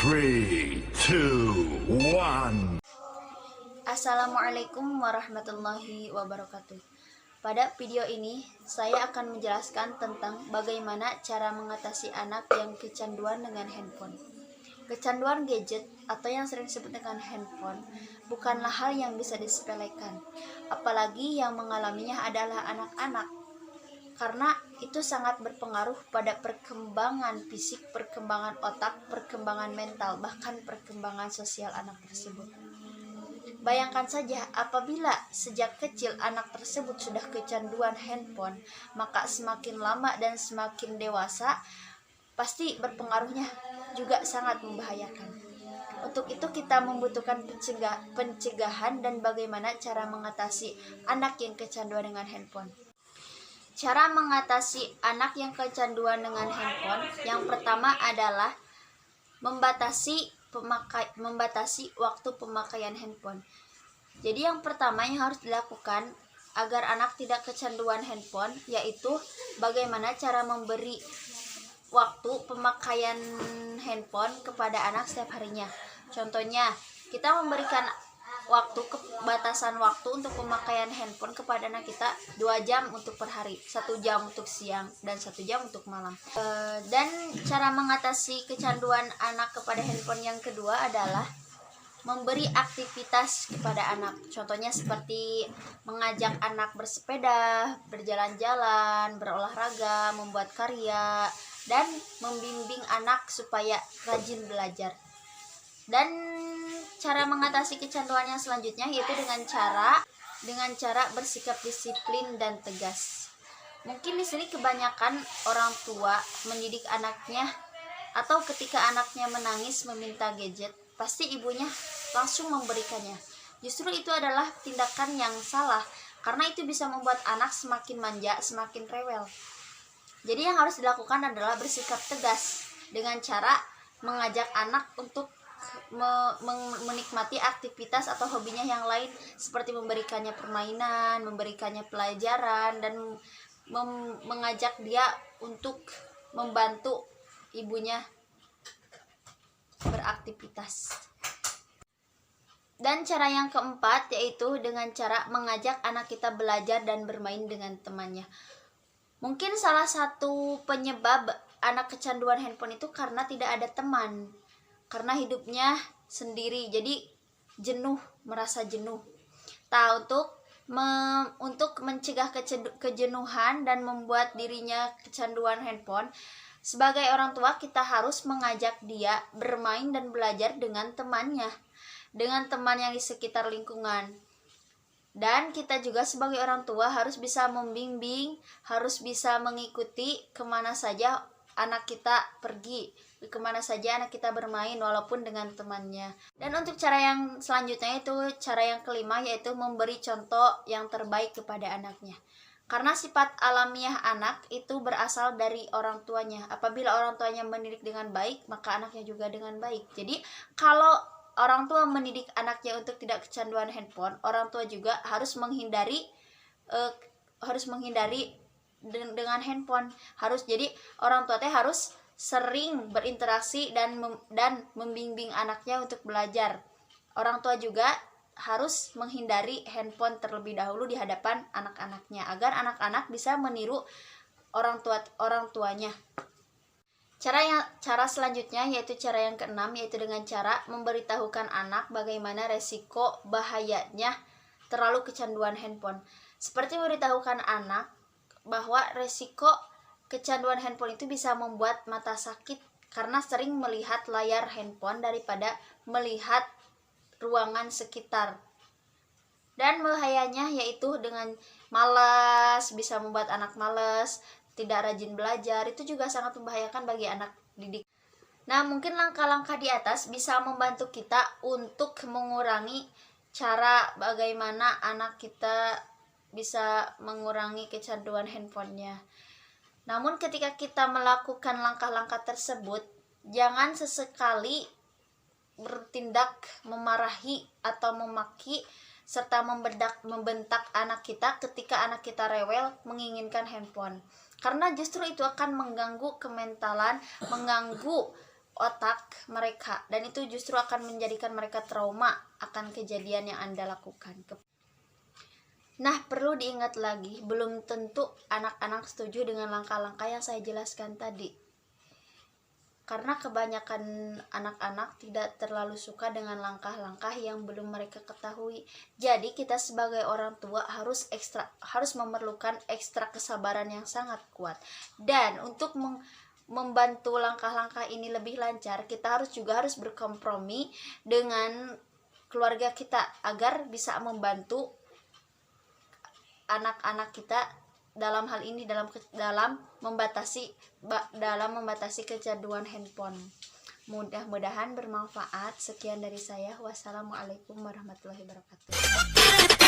3, 2, 1. Assalamualaikum warahmatullahi wabarakatuh. Pada video ini, saya akan menjelaskan tentang bagaimana cara mengatasi anak yang kecanduan dengan handphone. Kecanduan gadget atau yang sering disebut dengan handphone bukanlah hal yang bisa disepelekan, apalagi yang mengalaminya adalah anak-anak, karena itu sangat berpengaruh pada perkembangan fisik, perkembangan otak, perkembangan mental, bahkan perkembangan sosial anak tersebut. Bayangkan saja, apabila sejak kecil anak tersebut sudah kecanduan handphone, maka semakin lama dan semakin dewasa, pasti berpengaruhnya juga sangat membahayakan. Untuk itu kita membutuhkan pencegahan dan bagaimana cara mengatasi anak yang kecanduan dengan handphone. Cara mengatasi anak yang kecanduan dengan handphone, yang pertama adalah membatasi waktu pemakaian handphone. Jadi yang pertama yang harus dilakukan agar anak tidak kecanduan handphone, yaitu bagaimana cara memberi waktu pemakaian handphone kepada anak setiap harinya. Contohnya, kita memberikan batasan waktu untuk pemakaian handphone kepada anak kita 2 jam untuk per hari, 1 jam untuk siang dan 1 jam untuk malam. Dan cara mengatasi kecanduan anak kepada handphone yang kedua adalah memberi aktivitas kepada anak. Contohnya seperti mengajak anak bersepeda, berjalan-jalan, berolahraga, membuat karya, dan membimbing anak supaya rajin belajar. Dan cara mengatasi kecanduan yang selanjutnya yaitu dengan cara bersikap disiplin dan tegas. Mungkin di sini kebanyakan orang tua mendidik anaknya, atau ketika anaknya menangis meminta gadget, pasti ibunya langsung memberikannya. Justru itu adalah tindakan yang salah, karena itu bisa membuat anak semakin manja, semakin rewel. Jadi yang harus dilakukan adalah bersikap tegas dengan cara mengajak anak untuk menikmati aktivitas atau hobinya yang lain, seperti memberikannya permainan, memberikannya pelajaran, dan mengajak dia untuk membantu ibunya beraktivitas. Dan cara yang keempat yaitu dengan cara mengajak anak kita belajar dan bermain dengan temannya. Mungkin salah satu penyebab anak kecanduan handphone itu karena tidak ada teman, karena hidupnya sendiri, jadi merasa jenuh. Untuk mencegah kejenuhan dan membuat dirinya kecanduan handphone, sebagai orang tua kita harus mengajak dia bermain dan belajar dengan temannya, dengan teman yang di sekitar lingkungan. Dan kita juga sebagai orang tua harus bisa membimbing, harus bisa mengikuti kemana saja anak kita pergi, kemana saja anak kita bermain walaupun dengan temannya. Dan untuk cara yang selanjutnya itu cara yang kelima, yaitu memberi contoh yang terbaik kepada anaknya. Karena sifat alamiah anak itu berasal dari orang tuanya. Apabila orang tuanya mendidik dengan baik, maka anaknya juga dengan baik. Jadi kalau orang tua mendidik anaknya untuk tidak kecanduan handphone, orang tua juga harus menghindari dengan handphone. Jadi orang tua harus sering berinteraksi dan membimbing anaknya untuk belajar. Orang tua juga harus menghindari handphone terlebih dahulu di hadapan anak-anaknya, agar anak-anak bisa meniru orang tuanya. Cara selanjutnya yaitu cara yang keenam, yaitu dengan cara memberitahukan anak bagaimana resiko bahayanya terlalu kecanduan handphone. Seperti memberitahukan anak bahwa resiko kecanduan handphone itu bisa membuat mata sakit karena sering melihat layar handphone daripada melihat ruangan sekitar. Dan bahayanya yaitu dengan malas, bisa membuat anak malas, tidak rajin belajar, itu juga sangat membahayakan bagi anak didik. Nah, mungkin langkah-langkah di atas bisa membantu kita untuk mengurangi cara bagaimana anak kita bisa mengurangi kecanduan handphonenya. Namun ketika kita melakukan langkah-langkah tersebut, jangan sesekali bertindak memarahi atau memaki serta membentak anak kita ketika anak kita rewel menginginkan handphone. Karena justru itu akan mengganggu kementalan, mengganggu otak mereka, dan itu justru akan menjadikan mereka trauma akan kejadian yang Anda lakukan. Nah, perlu diingat lagi, belum tentu anak-anak setuju dengan langkah-langkah yang saya jelaskan tadi. Karena kebanyakan anak-anak tidak terlalu suka dengan langkah-langkah yang belum mereka ketahui. Jadi kita sebagai orang tua harus memerlukan ekstra kesabaran yang sangat kuat. Dan untuk membantu langkah-langkah ini lebih lancar, kita harus berkompromi dengan keluarga kita agar bisa membantu anak-anak kita dalam hal ini dalam membatasi kecanduan handphone. Mudah-mudahan bermanfaat. Sekian dari saya. Wassalamualaikum warahmatullahi wabarakatuh.